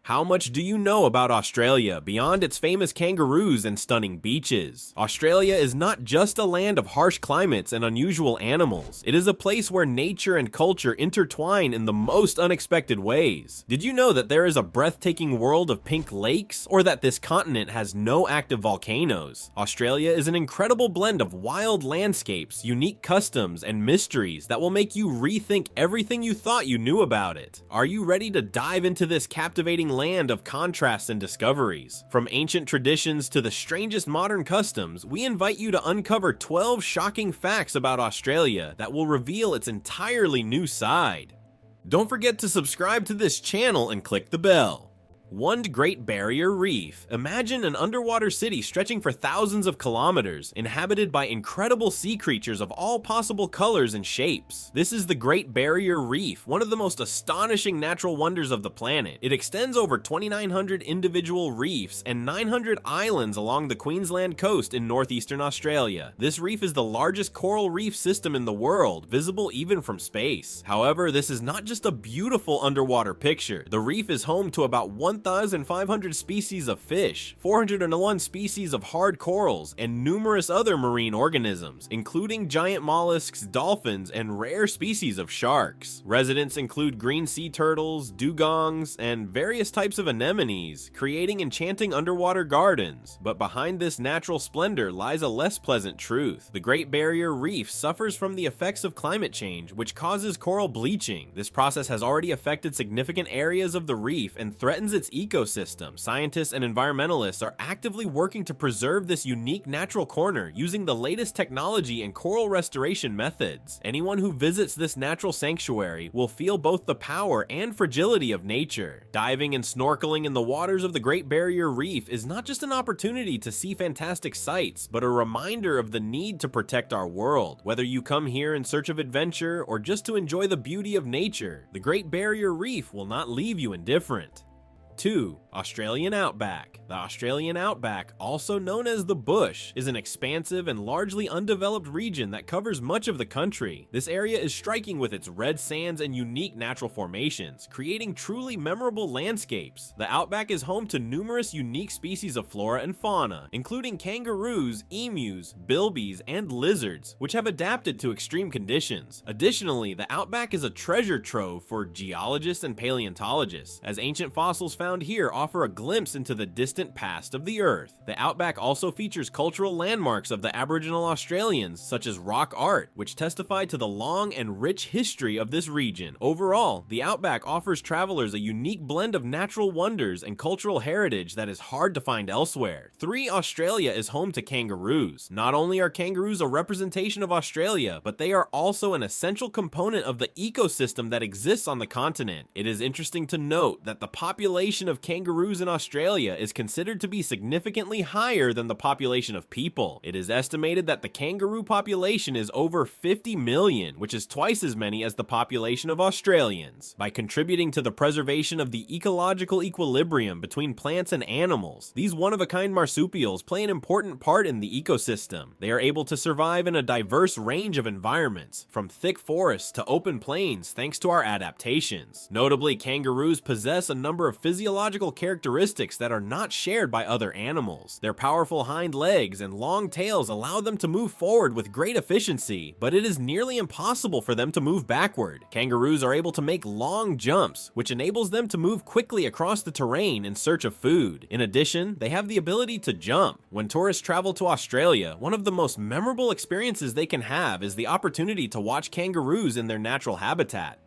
How much do you know about Australia beyond its famous kangaroos and stunning beaches? Australia is not just a land of harsh climates and unusual animals. It is a place where nature and culture intertwine in the most unexpected ways. Did you know that there is a breathtaking world of pink lakes, or that this continent has no active volcanoes? Australia is an incredible blend of wild landscapes, unique customs, and mysteries that will make you rethink everything you thought you knew about it. Are you ready to dive into this captivating land of contrasts and discoveries? From ancient traditions to the strangest modern customs, we invite you to uncover 12 shocking facts about Australia that will reveal its entirely new side. Don't forget to subscribe to this channel and click the bell. 1. Great Barrier Reef. Imagine an underwater city stretching for thousands of kilometers, inhabited by incredible sea creatures of all possible colors and shapes. This is the Great Barrier Reef, one of the most astonishing natural wonders of the planet. It extends over 2,900 individual reefs and 900 islands along the Queensland coast in northeastern Australia. This reef is the largest coral reef system in the world, visible even from space. However, this is not just a beautiful underwater picture. The reef is home to about 1,500 species of fish, 401 species of hard corals, and numerous other marine organisms, including giant mollusks, dolphins, and rare species of sharks. Residents include green sea turtles, dugongs, and various types of anemones, creating enchanting underwater gardens. But behind this natural splendor lies a less pleasant truth. The Great Barrier Reef suffers from the effects of climate change, which causes coral bleaching. This process has already affected significant areas of the reef and threatens its ecosystem. Scientists and environmentalists are actively working to preserve this unique natural corner using the latest technology and coral restoration methods. Anyone who visits this natural sanctuary will feel both the power and fragility of nature. Diving and snorkeling in the waters of the Great Barrier Reef is not just an opportunity to see fantastic sights, but a reminder of the need to protect our world. Whether you come here in search of adventure or just to enjoy the beauty of nature, the Great Barrier Reef will not leave you indifferent. 2. Australian Outback. The Australian Outback, also known as the Bush, is an expansive and largely undeveloped region that covers much of the country. This area is striking with its red sands and unique natural formations, creating truly memorable landscapes. The Outback is home to numerous unique species of flora and fauna, including kangaroos, emus, bilbies, and lizards, which have adapted to extreme conditions. Additionally, the Outback is a treasure trove for geologists and paleontologists, as ancient fossils found here offer a glimpse into the distant past of the Earth. The Outback also features cultural landmarks of the Aboriginal Australians, such as rock art, which testify to the long and rich history of this region. Overall, the Outback offers travelers a unique blend of natural wonders and cultural heritage that is hard to find elsewhere. 3. Australia is home to kangaroos. Not only are kangaroos a representation of Australia, but they are also an essential component of the ecosystem that exists on the continent. It is interesting to note that the population of kangaroos in Australia is considered to be significantly higher than the population of people. It is estimated that the kangaroo population is over 50 million, which is twice as many as the population of Australians. By contributing to the preservation of the ecological equilibrium between plants and animals, these one-of-a-kind marsupials play an important part in the ecosystem. They are able to survive in a diverse range of environments, from thick forests to open plains, thanks to our adaptations. Notably, kangaroos possess a number of physiological characteristics that are not shared by other animals. Their powerful hind legs and long tails allow them to move forward with great efficiency, but it is nearly impossible for them to move backward. Kangaroos are able to make long jumps, which enables them to move quickly across the terrain in search of food. In addition, they have the ability to jump. When tourists travel to Australia, one of the most memorable experiences they can have is the opportunity to watch kangaroos in their natural habitat.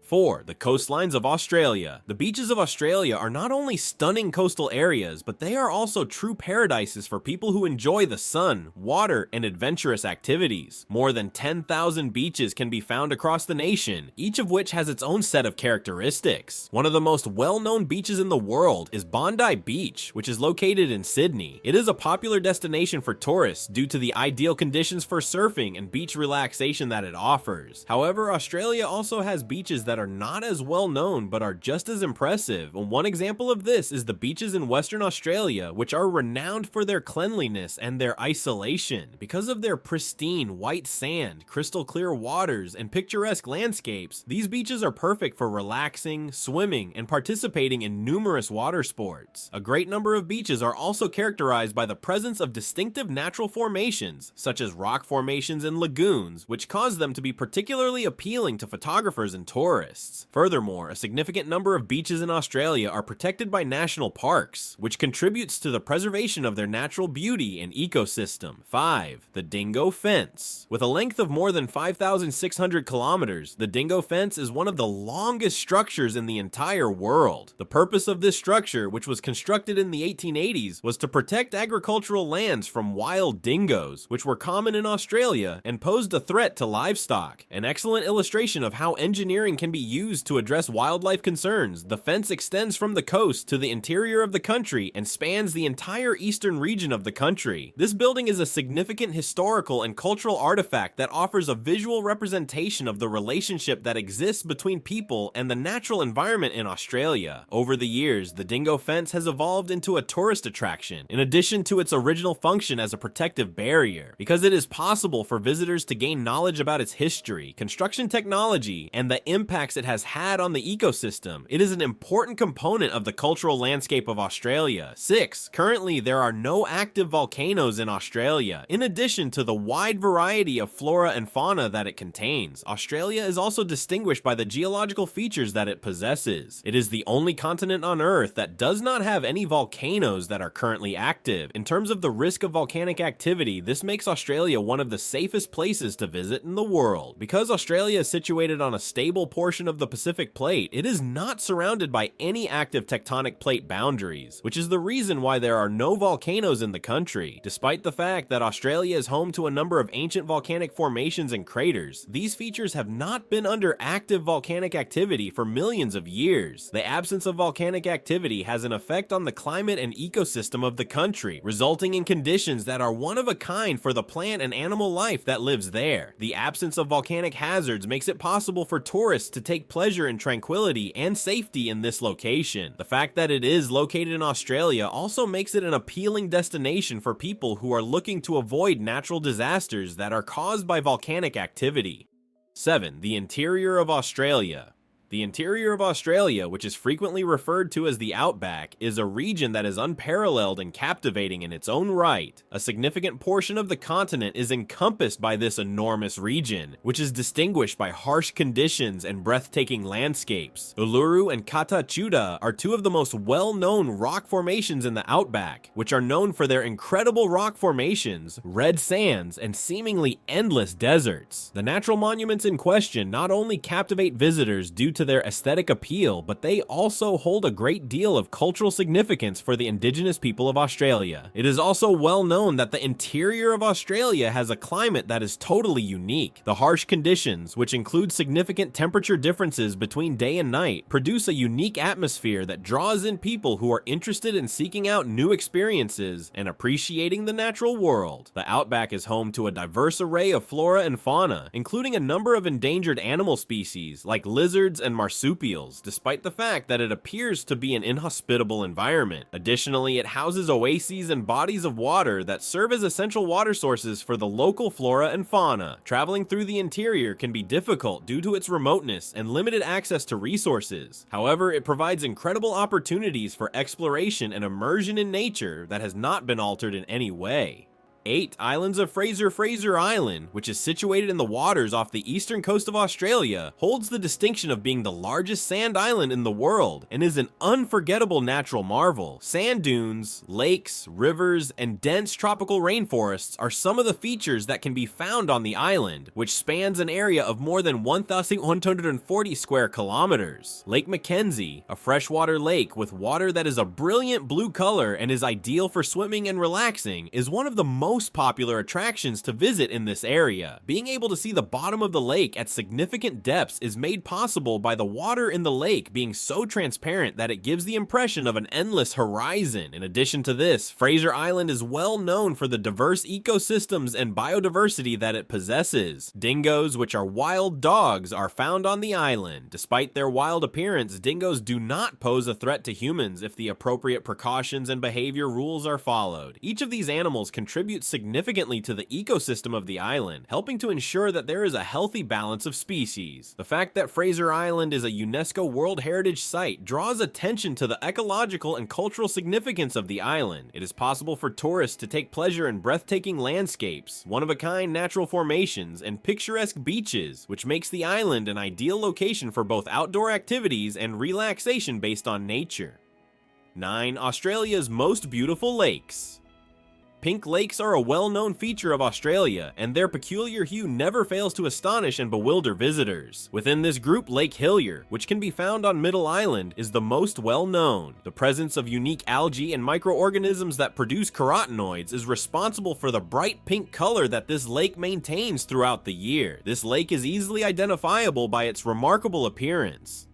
4. The coastlines of Australia. The beaches of Australia are not only stunning coastal areas, but they are also true paradises for people who enjoy the sun, water, and adventurous activities. More than 10,000 beaches can be found across the nation, each of which has its own set of characteristics. One of the most well-known beaches in the world is Bondi Beach, which is located in Sydney. It is a popular destination for tourists due to the ideal conditions for surfing and beach relaxation that it offers. However, Australia also has beaches that are are not as well known but are just as impressive. And one example of this is the beaches in Western Australia, which are renowned for their cleanliness and their isolation. Because of their pristine white sand, crystal clear waters, and picturesque landscapes, these beaches are perfect for relaxing, swimming, and participating in numerous water sports. A great number of beaches are also characterized by the presence of distinctive natural formations, such as rock formations and lagoons, which cause them to be particularly appealing to photographers and tourists. Furthermore, a significant number of beaches in Australia are protected by national parks, which contributes to the preservation of their natural beauty and ecosystem. 5. The Dingo Fence. With a length of more than 5,600 kilometers, the Dingo Fence is one of the longest structures in the entire world. The purpose of this structure, which was constructed in the 1880s, was to protect agricultural lands from wild dingoes, which were common in Australia and posed a threat to livestock. An excellent illustration of how engineering can be used to address wildlife concerns, the fence extends from the coast to the interior of the country and spans the entire eastern region of the country. This building is a significant historical and cultural artifact that offers a visual representation of the relationship that exists between people and the natural environment in Australia. Over the years, the Dingo Fence has evolved into a tourist attraction, in addition to its original function as a protective barrier, because it is possible for visitors to gain knowledge about its history, construction technology, and the impacts it has had on the ecosystem. It is an important component of the cultural landscape of Australia. 6. Currently, there are no active volcanoes in Australia. In addition to the wide variety of flora and fauna that it contains, Australia is also distinguished by the geological features that it possesses. It is the only continent on Earth that does not have any volcanoes that are currently active. In terms of the risk of volcanic activity, this makes Australia one of the safest places to visit in the world. Because Australia is situated on a stable portion of the Pacific Plate, it is not surrounded by any active tectonic plate boundaries, which is the reason why there are no volcanoes in the country. Despite the fact that Australia is home to a number of ancient volcanic formations and craters, these features have not been under active volcanic activity for millions of years. The absence of volcanic activity has an effect on the climate and ecosystem of the country, resulting in conditions that are one of a kind for the plant and animal life that lives there. The absence of volcanic hazards makes it possible for tourists to take pleasure in tranquility and safety in this location. The fact that it is located in Australia also makes it an appealing destination for people who are looking to avoid natural disasters that are caused by volcanic activity. 7. The interior of Australia. The interior of Australia, which is frequently referred to as the Outback, is a region that is unparalleled and captivating in its own right. A significant portion of the continent is encompassed by this enormous region, which is distinguished by harsh conditions and breathtaking landscapes. Uluru and Kata Tjuta are two of the most well-known rock formations in the Outback, which are known for their incredible rock formations, red sands, and seemingly endless deserts. The natural monuments in question not only captivate visitors due to their aesthetic appeal, but they also hold a great deal of cultural significance for the indigenous people of Australia. It is also well known that the interior of Australia has a climate that is totally unique. The harsh conditions, which include significant temperature differences between day and night, produce a unique atmosphere that draws in people who are interested in seeking out new experiences and appreciating the natural world. The Outback is home to a diverse array of flora and fauna, including a number of endangered animal species like lizards and marsupials, despite the fact that it appears to be an inhospitable environment. Additionally, it houses oases and bodies of water that serve as essential water sources for the local flora and fauna. Traveling through the interior can be difficult due to its remoteness and limited access to resources. However, it provides incredible opportunities for exploration and immersion in nature that has not been altered in any way. 8. Islands of Fraser. Fraser Island, which is situated in the waters off the eastern coast of Australia, holds the distinction of being the largest sand island in the world and is an unforgettable natural marvel. Sand dunes, lakes, rivers, and dense tropical rainforests are some of the features that can be found on the island, which spans an area of more than 1,140 square kilometers. Lake Mackenzie, a freshwater lake with water that is a brilliant blue color and is ideal for swimming and relaxing, is one of the most most popular attractions to visit in this area. Being able to see the bottom of the lake at significant depths is made possible by the water in the lake being so transparent that it gives the impression of an endless horizon. In addition to this, Fraser Island is well known for the diverse ecosystems and biodiversity that it possesses. Dingoes, which are wild dogs, are found on the island. Despite their wild appearance, dingoes do not pose a threat to humans if the appropriate precautions and behavior rules are followed. Each of these animals contributes significantly to the ecosystem of the island, helping to ensure that there is a healthy balance of species. The fact that Fraser Island is a UNESCO World Heritage Site draws attention to the ecological and cultural significance of the island. It is possible for tourists to take pleasure in breathtaking landscapes, one-of-a-kind natural formations, and picturesque beaches, which makes the island an ideal location for both outdoor activities and relaxation based on nature. 9. Australia's most beautiful lakes. Pink lakes are a well-known feature of Australia, and their peculiar hue never fails to astonish and bewilder visitors. Within this group, Lake Hillier, which can be found on Middle Island, is the most well-known. The presence of unique algae and microorganisms that produce carotenoids is responsible for the bright pink color that this lake maintains throughout the year. This lake is easily identifiable by its remarkable appearance.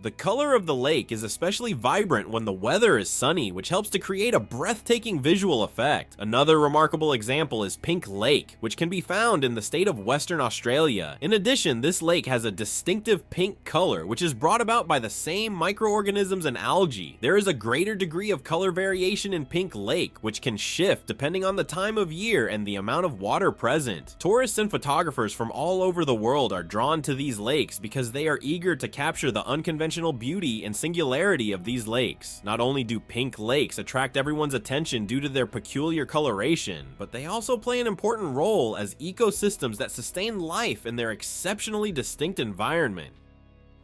The color of the lake is especially vibrant when the weather is sunny, which helps to create a breathtaking visual effect. Another remarkable example is Pink Lake, which can be found in the state of Western Australia. In addition, this lake has a distinctive pink color, which is brought about by the same microorganisms and algae. There is a greater degree of color variation in Pink Lake, which can shift depending on the time of year and the amount of water present. Tourists and photographers from all over the world are drawn to these lakes because they are eager to capture the unconventional beauty and singularity of these lakes. Not only do pink lakes attract everyone's attention due to their peculiar coloration, but they also play an important role as ecosystems that sustain life in their exceptionally distinct environment.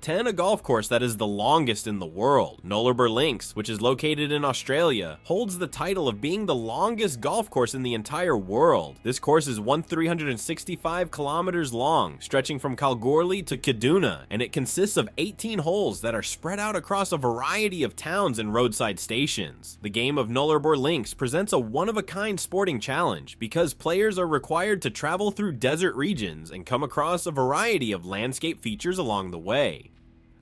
10. A golf course that is the longest in the world. Nullarbor Links, which is located in Australia, holds the title of being the longest golf course in the entire world. This course is 365 kilometers long, stretching from Kalgoorlie to Kaduna, and it consists of 18 holes that are spread out across a variety of towns and roadside stations. The game of Nullarbor Links presents a one-of-a-kind sporting challenge because players are required to travel through desert regions and come across a variety of landscape features along the way.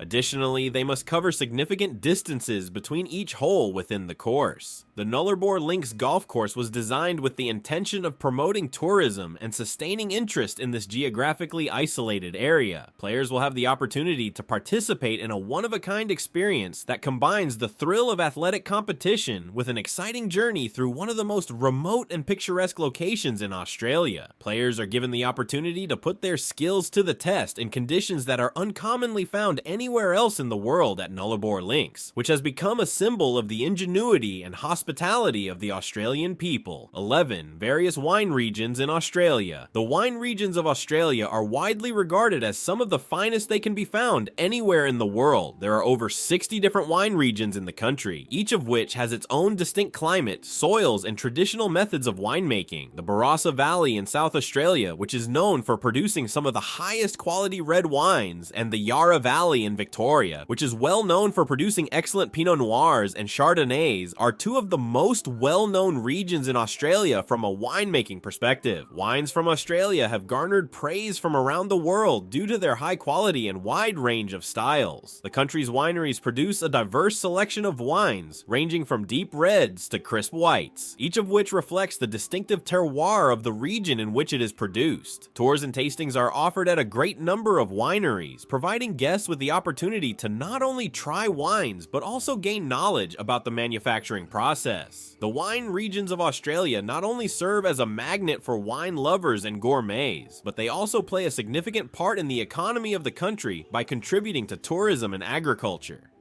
Additionally, they must cover significant distances between each hole within the course. The Nullarbor Links golf course was designed with the intention of promoting tourism and sustaining interest in this geographically isolated area. Players will have the opportunity to participate in a one-of-a-kind experience that combines the thrill of athletic competition with an exciting journey through one of the most remote and picturesque locations in Australia. Players are given the opportunity to put their skills to the test in conditions that are uncommonly found anywhere else in the world at Nullarbor Links, which has become a symbol of the ingenuity and hospitality of the Australian people. 11. Various wine regions in Australia. The wine regions of Australia are widely regarded as some of the finest they can be found anywhere in the world. There are over 60 different wine regions in the country, each of which has its own distinct climate, soils, and traditional methods of winemaking. The Barossa Valley in South Australia, which is known for producing some of the highest quality red wines, and the Yarra Valley in Victoria, which is well known for producing excellent Pinot Noirs and Chardonnays, are two of the most well-known regions in Australia from a winemaking perspective. Wines from Australia have garnered praise from around the world due to their high quality and wide range of styles. The country's wineries produce a diverse selection of wines, ranging from deep reds to crisp whites, each of which reflects the distinctive terroir of the region in which it is produced. Tours and tastings are offered at a great number of wineries, providing guests with the opportunity to not only try wines, but also gain knowledge about the manufacturing process. The wine regions of Australia not only serve as a magnet for wine lovers and gourmets, but they also play a significant part in the economy of the country by contributing to tourism and agriculture.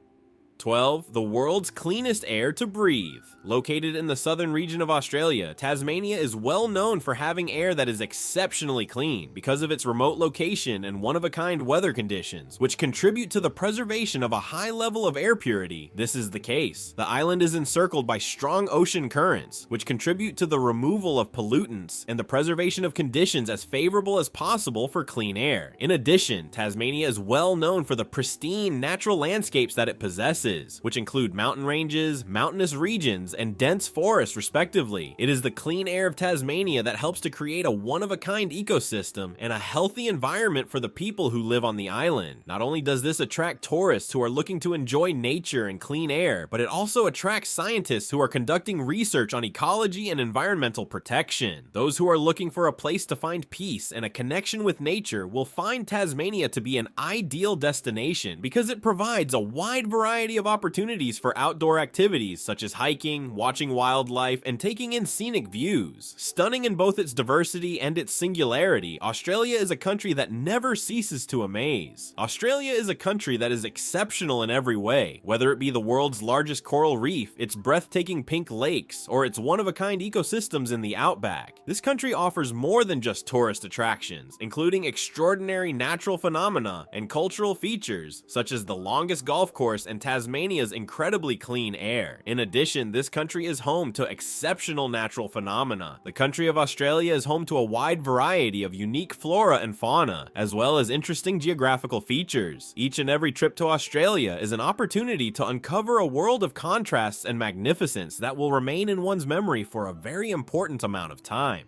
12. The world's cleanest air to breathe. Located in the southern region of Australia, Tasmania is well known for having air that is exceptionally clean because of its remote location and one-of-a-kind weather conditions, which contribute to the preservation of a high level of air purity. This is the case. The island is encircled by strong ocean currents, which contribute to the removal of pollutants and the preservation of conditions as favorable as possible for clean air. In addition, Tasmania is well known for the pristine natural landscapes that it possesses. resources, which include mountain ranges, mountainous regions, and dense forests respectively. It is the clean air of Tasmania that helps to create a one-of-a-kind ecosystem and a healthy environment for the people who live on the island. Not only does this attract tourists who are looking to enjoy nature and clean air, but it also attracts scientists who are conducting research on ecology and environmental protection. Those who are looking for a place to find peace and a connection with nature will find Tasmania to be an ideal destination because it provides a wide variety of opportunities for outdoor activities such as hiking, watching wildlife, and taking in scenic views. Stunning in both its diversity and its singularity, Australia is a country that never ceases to amaze. Australia is a country that is exceptional in every way, whether it be the world's largest coral reef, its breathtaking pink lakes, or its one-of-a-kind ecosystems in the Outback. This country offers more than just tourist attractions, including extraordinary natural phenomena and cultural features, such as the longest golf course and Tasmania's incredibly clean air. In addition, this country is home to exceptional natural phenomena. The country of Australia is home to a wide variety of unique flora and fauna, as well as interesting geographical features. Each and every trip to Australia is an opportunity to uncover a world of contrasts and magnificence that will remain in one's memory for a very important amount of time.